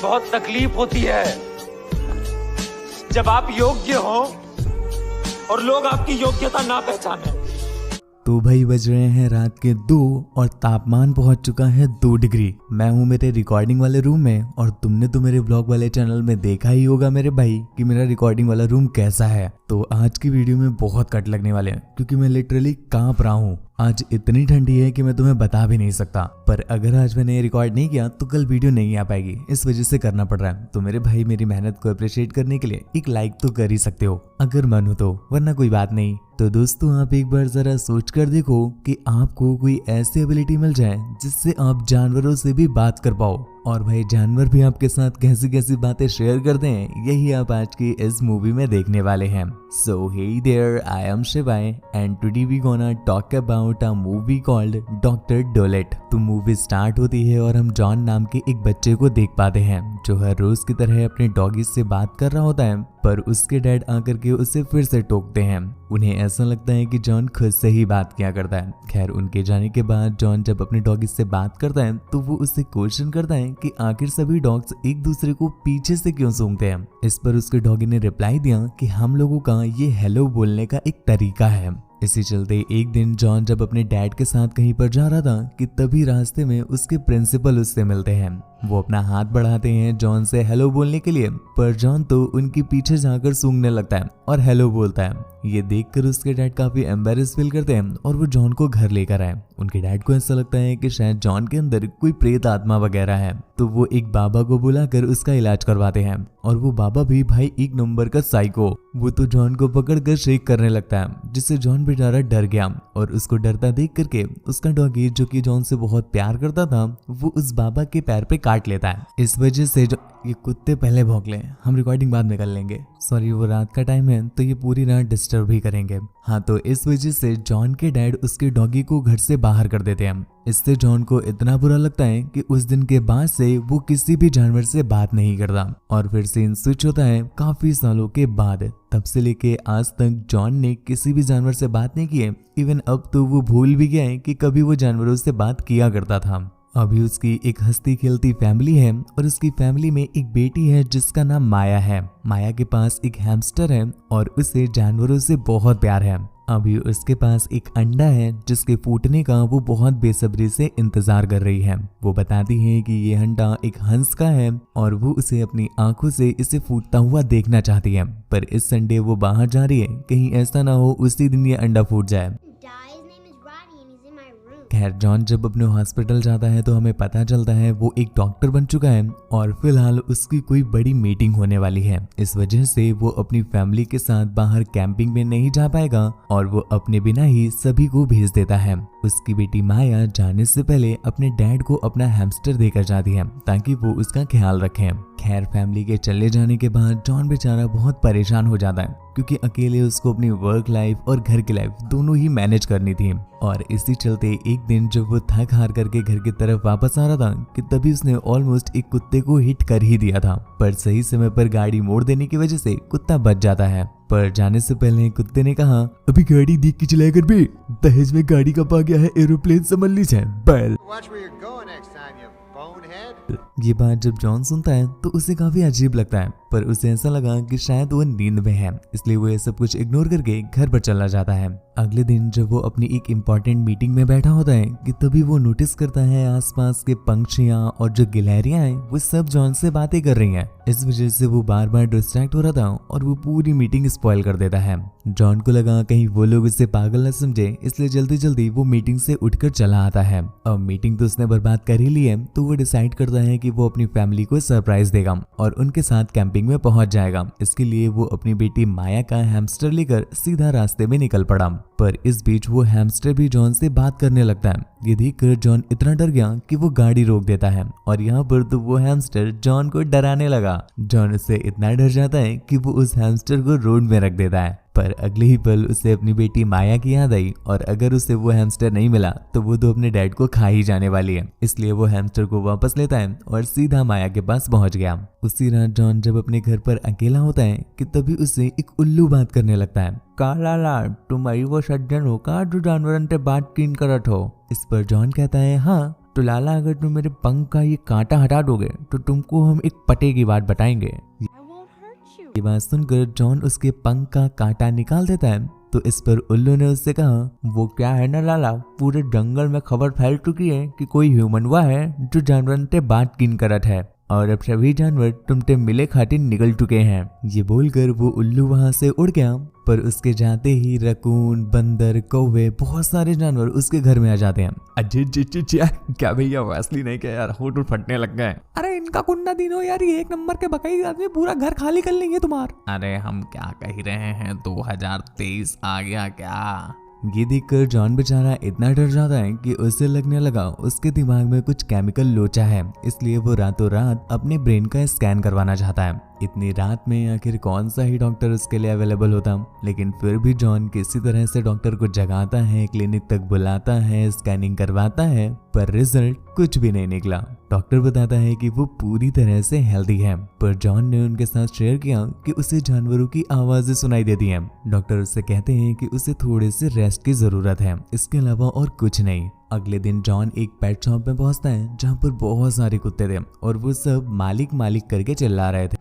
बहुत तकलीफ होती है जब आप योग्य हो और लोग आपकी योग्यता ना पहचाने। तो भाई बज रहे हैं रात के 2 और तापमान पहुंच चुका है 2 डिग्री। मैं हूं मेरे रिकॉर्डिंग वाले रूम में और तुमने तो मेरे ब्लॉग वाले चैनल में देखा ही होगा मेरे भाई कि मेरा रिकॉर्डिंग वाला रूम कैसा है। तो आज की वीडियो में बहुत कट लगने वाले हैं क्योंकि मैं लिटरली कांप रहा हूँ। आज इतनी ठंडी है कि मैं तुम्हें बता भी नहीं सकता, पर अगर आज मैंने रिकॉर्ड नहीं किया तो कल वीडियो नहीं आ पाएगी, इस वजह से करना पड़ रहा है। तो मेरे भाई मेरी मेहनत को अप्रिशिएट करने के लिए एक लाइक तो कर ही सकते हो अगर मन हो तो, वरना कोई बात नहीं। तो दोस्तों आप एक बार जरा सोच कर देखो कि आपको कोई ऐसी एबिलिटी मिल जाए जिससे आप जानवरों से भी बात कर पाओ और भाई जानवर भी आपके साथ कैसी कैसी बातें शेयर करते हैं, यही आप आज की इस मूवी में देखने वाले हैं। So hey there, I am Shivay and today we gonna talk about a movie called Doctor Dolittle. तो मूवी स्टार्ट होती है और हम जॉन नाम के एक बच्चे को देख पाते हैं जो हर रोज की तरह अपने डॉगी से बात कर रहा होता है, पर उसके डैड आकर के उसे फिर से टोकते हैं। उन्हें ऐसा लगता है कि जॉन खुद से ही बात किया करता है। खैर उनके जाने के बाद जॉन जब अपने डॉगी से बात करता है तो वो उससे क्वेश्चन करता है कि आखिर सभी डॉग्स एक दूसरे को पीछे से क्यों सूंघते हैं। इस पर उसके डॉगी ने रिप्लाई दिया कि हम लोगों का ये हेलो बोलने का एक तरीका है। इसी चलते एक दिन जॉन जब अपने डैड के साथ कहीं पर जा रहा था कि तभी रास्ते में उसके प्रिंसिपल उससे मिलते हैं। वो अपना हाथ बढ़ाते हैं जॉन से हेलो बोलने के लिए, पर जॉन तो उनके पीछे जाकर सूंघने लगता है और हेलो बोलता है। ये देखकर उसके डैड काफी एम्बेरस फील करते हैं और वो जॉन को घर लेकर आए। उनके डैड को ऐसा लगता है कि शायद जॉन के अंदर कोई प्रेत आत्मा वगैरह है, तो वो एक बाबा को बुलाकर उसका इलाज करवाते हैं। और वो बाबा भी भाई एक नंबर का साइको, वो तो जॉन को पकड़कर शेक करने लगता है जिससे जॉन बेचारा डर गया और उसको डरता देख करके उसका डॉगी जो कि जॉन से बहुत प्यार करता था वो उस बाबा के पैर पे काट लेता है। इस वजह से ये कुत्ते पहले भौंक लें, हम रिकॉर्डिंग बाद में कर लेंगे। सॉरी वो रात का टाइम है तो ये पूरी रात डिस्टर्ब ही करेंगे। हाँ तो इस वजह से जॉन के डैड उसके डॉगी को घर से बाहर कर देते हैं। इससे जॉन को इतना बुरा लगता है कि उस दिन के बाद से वो किसी भी जानवर से बात नहीं करता। और फिर सीन स्विच होता है काफी सालों के बाद। तब से लेके आज तक जॉन ने किसी भी जानवर से बात नहीं की है। इवन अब तो वो भूल भी गया है कि कभी वो जानवरों से बात किया करता था। अभी उसकी एक हंसती खेलती फैमिली है और उसकी फैमिली में एक बेटी है जिसका नाम माया है। माया के पास एक हैमस्टर है और उसे जानवरों से बहुत प्यार है। अभी उसके पास एक अंडा है जिसके फूटने का वो बहुत बेसब्री से इंतजार कर रही है। वो बताती है कि ये अंडा एक हंस का है और वो उसे अपनी आंखों से इसे फूटता हुआ देखना चाहती है। पर इस संडे वो बाहर जा रही है, कहीं ऐसा ना हो उसी दिन ये अंडा फूट जाए। खैर जॉन जब अपने हॉस्पिटल जाता है तो हमें पता चलता है वो एक डॉक्टर बन चुका है और फिलहाल उसकी कोई बड़ी मीटिंग होने वाली है। इस वजह से वो अपनी फैमिली के साथ बाहर कैंपिंग में नहीं जा पाएगा और वो अपने बिना ही सभी को भेज देता है। उसकी बेटी माया जाने से पहले अपने डैड को अपना हैमस्टर देकर जाती है ताकि वो उसका ख्याल रखें। खैर फैमिली के चले जाने के बाद जॉन बेचारा बहुत परेशान हो जाता है क्योंकि अकेले उसको अपनी वर्क लाइफ और घर की लाइफ दोनों ही मैनेज करनी थी। और इसी चलते एक दिन जब वो थक हार करके घर की तरफ वापस आ रहा था कि तभी उसने ऑलमोस्ट एक कुत्ते को हिट कर ही दिया था, पर सही समय पर गाड़ी मोड़ देने की वजह से कुत्ता बच जाता है। पर जाने से पहले कुत्ते ने कहा अभी गाड़ी देख के चलाया कर बे, दहेज में गाड़ी कब आ गया है, एरोप्लेन संभल लीजिए बैल। ये बात जब जॉन सुनता है तो उसे काफी अजीब लगता है, पर उसे ऐसा लगा कि शायद वो नींद में है, इसलिए वो ये सब कुछ इग्नोर करके घर पर चला जाता है। अगले दिन जब वो अपनी एक इम्पोर्टेंट मीटिंग में बैठा होता है कि तभी वो नोटिस करता है आसपास के पंछियां और जो गिलहरियां हैं वो सब जॉन से बातें कर रही हैं। इस वजह से वो बार बार डिस्ट्रैक्ट हो रहा था और वो पूरी मीटिंग स्पॉइल कर देता है। जॉन को लगा कहीं वो लोग उसे पागल न समझे, इसलिए जल्दी जल्दी वो मीटिंग से उठकर चला आता है। अब मीटिंग तो उसने बर्बाद कर ही ली है तो वो डिसाइड करता है कि वो अपनी फैमिली को सरप्राइज देगा और उनके साथ कैंपिंग में पहुंच जाएगा। इसके लिए वो अपनी बेटी माया का हैमस्टर लेकर सीधा रास्ते में निकल पड़ा। पर इस बीच वो हैमस्टर भी जॉन से बात करने लगता है। ये देखकर जॉन इतना डर गया कि वो गाड़ी रोक देता है और यहाँ पर तो वो हैमस्टर जॉन को डराने लगा। जॉन उससे इतना डर जाता है कि वो उस हैमस्टर को रोड में रख देता है। पर अगले ही पल उसे अपनी बेटी माया की याद आई और अगर उसे वो हैमस्टर नहीं मिला तो वो तो अपने डैड को खा ही जाने वाली है। इसलिए वो हैमस्टर को वापस लेता है और सीधा माया के पास पहुंच गया। उसी रात जॉन जब अपने घर पर अकेला होता है कि तभी उसे एक उल्लू बात करने लगता है। काला लाल तुम्हारी वो सज्जन हो का जो जानवरन से बात कीन करत हो। इस पर जॉन कहता है हाँ तो लाला अगर तुम मेरे पंख का ये कांटा हटा दोगे तो तुमको हम एक पते की बात बताएंगे। ये बात सुनकर जॉन उसके पंख का कांटा निकाल देता है। तो इस पर उल्लू ने उससे कहा, वो क्या है ना लाला, पूरे जंगल में खबर फैल चुकी है कि कोई ह्यूमन हुआ है जो जानवर से बात किन करत है और अब सभी जानवर तुमसे मिले खातिर निकल चुके हैं। ये बोलकर वो उल्लू वहां से उड़ गया, पर उसके जाते ही रकून, बंदर, कौवे, बहुत सारे जानवर उसके घर में आ जाते हैं। अजय क्या भैया वैसली नहीं क्या यार, होठ फटने लग गए। अरे इनका कुंडा दिनो यार, ये एक नंबर के बकई आदमी पूरा घर खाली कर लेंगे तुम्हारा। अरे हम क्या कह रहे हैं, 2023 आ गया क्या। ये देखकर जॉन बेचारा इतना डर जाता है कि उसे लगने लगा उसके दिमाग में कुछ केमिकल लोचा है, इसलिए वो रातों रात अपने ब्रेन का स्कैन करवाना चाहता है। इतनी रात में आखिर कौन सा ही डॉक्टर उसके लिए अवेलेबल होता, लेकिन फिर भी जॉन किसी तरह से डॉक्टर को जगाता है, क्लिनिक तक बुलाता है, स्कैनिंग करवाता है, पर रिजल्ट कुछ भी नहीं निकला। डॉक्टर बताता है कि वो पूरी तरह से हेल्दी है, पर जॉन ने उनके साथ शेयर किया कि उसे जानवरों की आवाजें सुनाई देती हैं। डॉक्टर उससे कहते हैं कि उसे थोड़े से रेस्ट की जरूरत है, इसके अलावा और कुछ नहीं। अगले दिन जॉन एक पेट शॉप में पहुंचता है जहां पर बहुत सारे कुत्ते थे और वो सब मालिक मालिक करके चिल्ला रहे थे।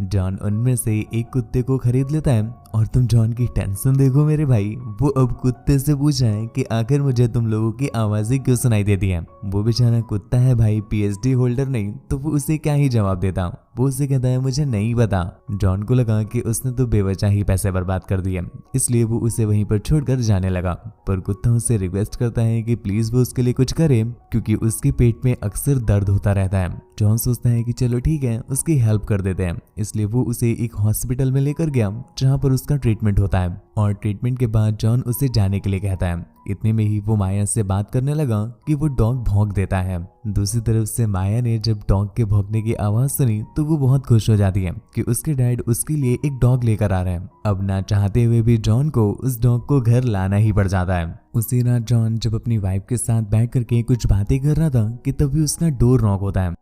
जॉन उनमें से एक कुत्ते को खरीद लेता है और तुम जॉन की टेंशन देखो मेरे भाई, वो अब कुत्ते से पूछा है कि आखिर मुझे तुम लोगों की आवाजें क्यों सुनाई देती हैं। वो बेचारा कुत्ता है भाई, पीएचडी होल्डर नहीं, तो वो उसे क्या ही जवाब देता। वो उसे कहता है मुझे नहीं पता। जॉन को लगा कि उसने तो बेवजह ही पैसे बर्बाद कर दिए, इसलिए वो उसे वहीं पर छोड़कर जाने लगा। पर कुत्ता उससे रिक्वेस्ट करता है कि प्लीज वो उसके लिए कुछ करे, क्योंकि उसके पेट में अक्सर दर्द होता रहता है। जॉन सोचता है कि चलो ठीक है, उसकी हेल्प कर देते हैं, इसलिए वो उसे एक हॉस्पिटल में लेकर गया जहाँ पर उसका ट्रीटमेंट होता है। और ट्रीटमेंट के बाद जॉन उसे जाने के लिए कहता है। इतने में ही वो माया से बात करने लगा कि वो डॉग भौंक देता है। दूसरी तरफ से माया ने जब डॉग के भौंकने की आवाज सुनी तो वो बहुत खुश हो जाती है कि उसके डैड उसके लिए एक डॉग लेकर आ रहे हैं। अब ना चाहते हुए भी जॉन को उस डॉग को घर लाना ही पड़ जाता है। उसी रात जॉन जब अपनी वाइफ के साथ बैठ करके कुछ बातें कर रहा था कि तभी उसका डोर नॉक होता है।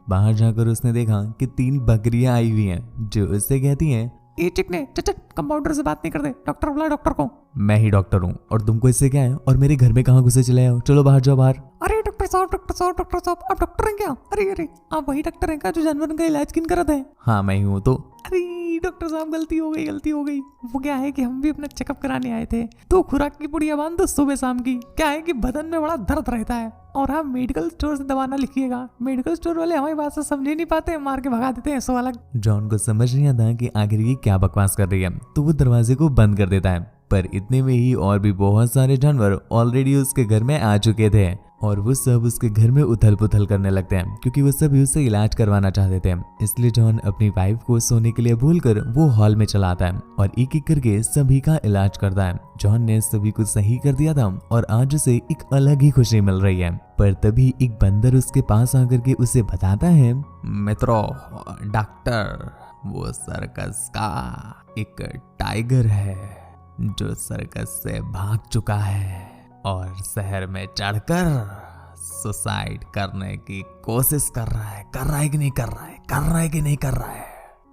बाहर जाकर उसने देखा कि 3 बकरियां आई हुई हैं जो उससे कहती हैं, ए चिकने चट कंपाउंडर से बात नहीं करते, डॉक्टर बुला डॉक्टर को। मैं ही डॉक्टर हूँ और तुमको इससे क्या है, और मेरे घर में कहाँ घुसे चले आओ, चलो बाहर जाओ बाहर। अरे डॉक्टर साहब आप डॉक्टर हैं क्या? अरे आप वही डॉक्टर हैं क्या जो जानवर का इलाज किन करते हैं? हाँ मैं ही हूँ। तो अरे डॉक्टर साहब गलती हो गई। वो क्या है कि हम भी अपना चेकअप कराने आए थे, तो खुराक की पुड़िया बांध दो सुबह शाम की। क्या है कि बदन में बड़ा दर्द रहता है और आप मेडिकल स्टोर से दवा ना लिखिएगा, मेडिकल स्टोर वाले हमारी बात से समझ नहीं पाते, मार के भगा देते हैं सो अलग। जॉन को समझ नहीं आता कि आखिर ये क्या बकवास कर रही है, तो वो दरवाजे को बंद कर देता है। पर इतने में ही और भी बहुत सारे जानवर ऑलरेडी उसके घर में आ चुके थे और वो सब उसके घर में उथल पुथल करने लगते हैं, क्योंकि वो सभी उससे इलाज करवाना चाहते थे। इसलिए जॉन अपनी वाइफ को सोने के लिए भूलकर वो हॉल में चला आता है और एक एक करके सभी का इलाज करता है। जॉन ने सभी कुछ सही कर दिया था और आज उसे एक अलग ही खुशी मिल रही है। पर तभी एक बंदर उसके पास आकर के उसे बताता है, मित्रों डॉक्टर, वो सर्कस का एक टाइगर है जो सर्कस से भाग चुका है और शहर में चढ़कर सुसाइड करने की कोशिश कर रहा है कि नहीं कर रहा है।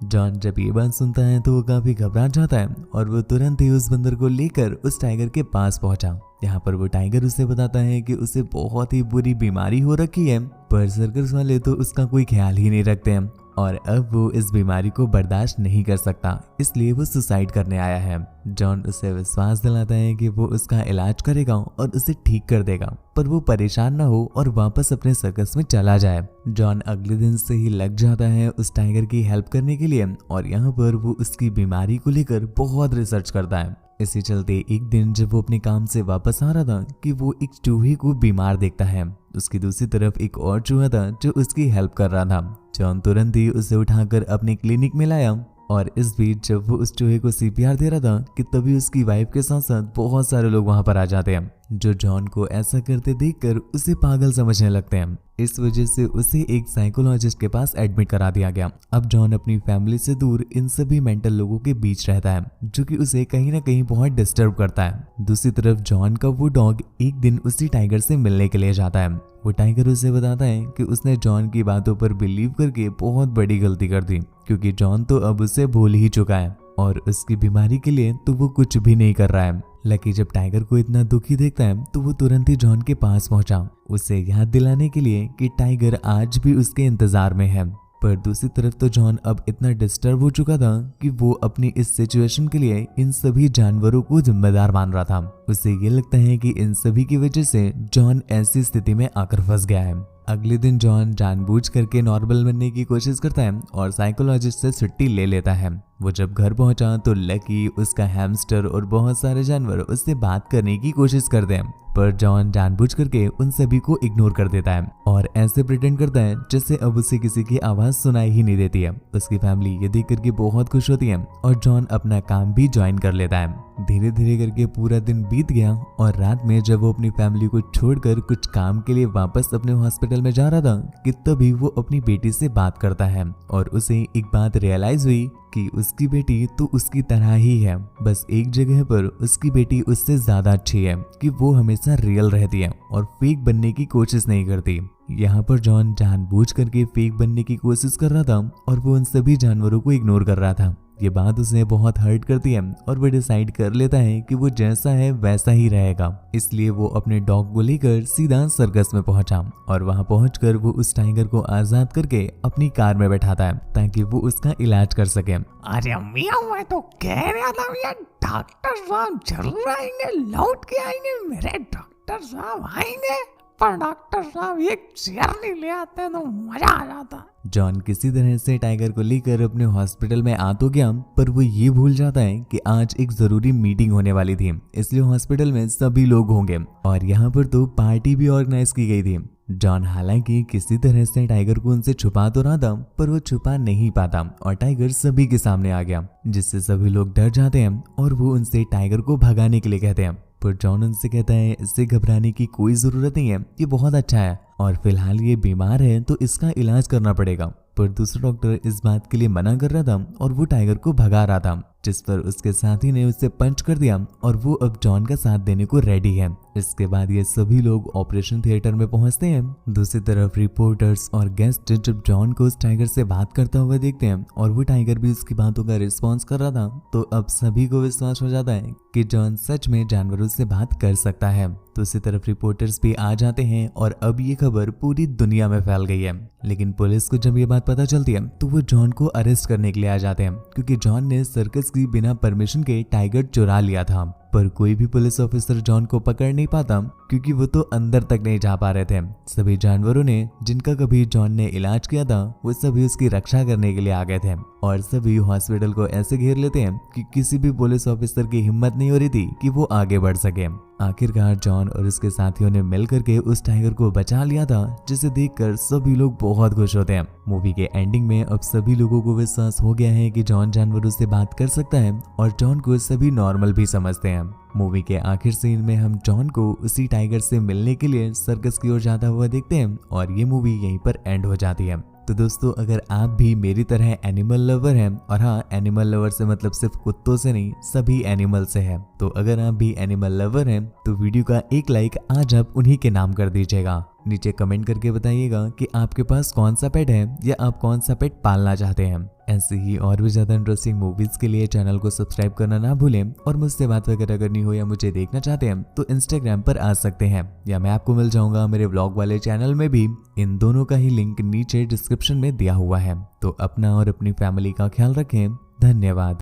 जॉन जब ये बात सुनता है तो वो काफी घबरा जाता है और वो तुरंत ही उस बंदर को लेकर उस टाइगर के पास पहुंचा। यहाँ पर वो टाइगर उसे बताता है कि उसे बहुत ही बुरी बीमारी हो रखी है, पर सर्कस वाले तो उसका कोई ख्याल ही नहीं रखते हैं और अब वो इस बीमारी को बर्दाश्त नहीं कर सकता, इसलिए वो सुसाइड करने आया है। जॉन उसे विश्वास दिलाता है कि वो उसका इलाज करेगा और उसे ठीक कर देगा, पर वो परेशान ना हो और वापस अपने सर्कस में चला जाए। जॉन अगले दिन से ही लग जाता है उस टाइगर की हेल्प करने के लिए और यहाँ पर वो उसकी बीमारी को लेकर बहुत रिसर्च करता है। इसी चलते एक दिन जब वो अपने काम से वापस आ रहा था कि वो एक चूहे को बीमार देखता है। उसकी दूसरी तरफ एक और चूहा था जो उसकी हेल्प कर रहा था। जॉन तुरंत ही उसे उठाकर अपने क्लिनिक में लाया और इस बीच जब वो उस चूहे को सीपीआर दे रहा था कि तभी उसकी वाइफ के साथ साथ बहुत सारे लोग वहां पर आ जाते हैं, जो जॉन को ऐसा करते देखकर उसे पागल समझने लगते हैं। इस वजह से उसे एक साइकोलॉजिस्ट के पास एडमिट करा दिया गया। अब जॉन अपनी फैमिली से दूर इन सभी मेंटल लोगों के बीच रहता है, जो कि उसे कहीं ना कहीं बहुत डिस्टर्ब करता है। दूसरी तरफ जॉन का वो डॉग एक दिन उसी टाइगर से मिलने के लिए जाता है। वो टाइगर उसे बताता है कि उसने जॉन की बातों पर बिलीव करके बहुत बड़ी गलती कर दी, क्योंकि जॉन तो अब उसे भूल ही चुका है और उसकी बीमारी के लिए तो वो कुछ भी नहीं कर रहा है। लकी जब टाइगर को इतना दुखी देखता है तो वो तुरंत ही जॉन के पास पहुंचा, उसे याद दिलाने के लिए कि टाइगर आज भी उसके इंतजार में है। पर दूसरी तरफ तो जॉन अब इतना डिस्टर्ब हो चुका था कि वो अपनी इस सिचुएशन के लिए इन सभी जानवरों को जिम्मेदार मान रहा था। उसे ये लगता है कि इन सभी की वजह से जॉन ऐसी स्थिति में आकर फंस गया है। अगले दिन जॉन जानबूझ करके नॉर्मल बनने की कोशिश करता है और साइकोलॉजिस्ट से छुट्टी ले लेता है। वो जब घर पहुंचा तो लकी, उसका हैमस्टर और बहुत सारे जानवर उससे बात करने की कोशिश करते हैं, पर जॉन जानबूझ करके उन सभी को इग्नोर कर देता है और ऐसे प्रिटेंड करता है जैसे अब उसे किसी की आवाज सुनाई ही नहीं देती है। उसकी फैमिली ये देख करके बहुत खुश होती है और जॉन अपना काम भी ज्वाइन कर लेता है। धीरे धीरे करके पूरा दिन बीत गया और रात में जब वो अपनी फैमिली को छोड़कर कुछ काम के लिए वापस अपने हॉस्पिटल में जा रहा था कि तभी वो अपनी बेटी से बात करता है और उसे एक बात रियलाइज हुई कि उसकी बेटी तो उसकी तरह ही है, बस एक जगह पर उसकी बेटी उससे ज्यादा अच्छी है कि वो हमेशा रियल रहती है और फेक बनने की कोशिश नहीं करती। यहाँ पर जॉन जानबूझ करके फेक बनने की कोशिश कर रहा था और वो उन सभी जानवरों को इग्नोर कर रहा था। ये बात उसे बहुत हर्ट करती है और वो डिसाइड कर लेता है कि वो जैसा है वैसा ही रहेगा। इसलिए वो अपने डॉग को लेकर सीधा सर्कस में पहुंचा और वहां पहुंचकर वो उस टाइगर को आजाद करके अपनी कार में बैठाता है ताकि वो उसका इलाज कर सके। अरे मियाँ, मैं तो कह रहा था यार, डॉक्टर साहब जरूर आएंगे, लौट के आएंगे, मेरे डॉक्टर साहब आएंगे, पर डॉक्टर साहब एक चेयर नहीं ले आते तो मजा आ जाता। जॉन किसी तरह से टाइगर को लेकर अपने हॉस्पिटल में आ तो गया, पर वो ये भूल जाता है कि आज एक जरूरी मीटिंग होने वाली थी, इसलिए हॉस्पिटल में सभी लोग होंगे और यहाँ पर तो पार्टी भी ऑर्गेनाइज की गई थी। जॉन हालांकि किसी तरह से टाइगर को उनसे छुपा तो रहा था, पर वो छुपा नहीं पाता और टाइगर सभी के सामने आ गया, जिससे सभी लोग डर जाते हैं और वो उनसे टाइगर को भगाने के लिए कहते हैं। पर जॉन उनसे कहता है इससे घबराने की कोई जरूरत नहीं है, ये बहुत अच्छा है और फिलहाल ये बीमार है तो इसका इलाज करना पड़ेगा। पर दूसरा डॉक्टर इस बात के लिए मना कर रहा था और वो टाइगर को भगा रहा था, जिस पर उसके साथी ने उसे पंच कर दिया और वो अब जॉन का साथ देने को रेडी है। इसके बाद ये सभी लोग ऑपरेशन थिएटर में पहुंचते हैं। दूसरी तरफ रिपोर्टर्स और गेस्ट जब जॉन को उस टाइगर से बात करता हुआ देखते हैं और वो टाइगर भी उसकी बातों का रिस्पॉन्स कर रहा था, तो अब सभी को विश्वास हो जाता है कि जॉन सच में जानवरों से बात कर सकता है। दूसरी तरफ रिपोर्टर्स भी आ जाते हैं और अब ये खबर पूरी दुनिया में फैल गई है। लेकिन पुलिस को जब ये बात पता चलती है तो वो जॉन को अरेस्ट करने के लिए आ जाते हैं, क्योंकि जॉन ने सर्कस की बिना परमिशन के टाइगर चुरा लिया था। पर कोई भी पुलिस ऑफिसर जॉन को पकड़ नहीं पाता, क्योंकि वो तो अंदर तक नहीं जा पा रहे थे। सभी जानवरों ने जिनका कभी जॉन ने इलाज किया था वो सभी उसकी रक्षा करने के लिए आ गए थे और सभी हॉस्पिटल को ऐसे घेर लेते हैं कि किसी भी पुलिस ऑफिसर की हिम्मत नहीं हो रही थी कि वो आगे बढ़ सके। आखिरकार जॉन और उसके साथियों ने मिल करके उस टाइगर को बचा लिया था, जिसे देखकर सभी लोग बहुत खुश होते हैं। मूवी के एंडिंग में अब सभी लोगों को विश्वास हो गया है कि जॉन जानवरों से बात कर सकता है और जॉन को सभी नॉर्मल भी समझते हैं। मूवी के आखिर सीन में हम जॉन को उसी टाइगर से मिलने के लिए सर्कस की ओर जाता हुआ देखते हैं और ये मूवी यहीं पर एंड हो जाती है। तो दोस्तों, अगर आप भी मेरी तरह एनिमल लवर हैं, और हाँ, एनिमल लवर से मतलब सिर्फ कुत्तों से नहीं, सभी एनिमल से है, तो अगर आप भी एनिमल लवर हैं तो वीडियो का एक लाइक आज आप उन्हीं के नाम कर दीजिएगा। नीचे कमेंट करके बताइएगा कि आपके पास कौन सा पेट है या आप कौन सा पेट पालना चाहते हैं। ऐसे ही और भी ज्यादा इंटरेस्टिंग मूवीज के लिए चैनल को सब्सक्राइब करना ना भूलें और मुझसे बात वगैरह करनी हो या मुझे देखना चाहते हैं तो इंस्टाग्राम पर आ सकते हैं या मैं आपको मिल जाऊंगा मेरे व्लॉग वाले चैनल में भी। इन दोनों का ही लिंक नीचे डिस्क्रिप्शन में दिया हुआ है। तो अपना और अपनी फैमिली का ख्याल रखें। धन्यवाद।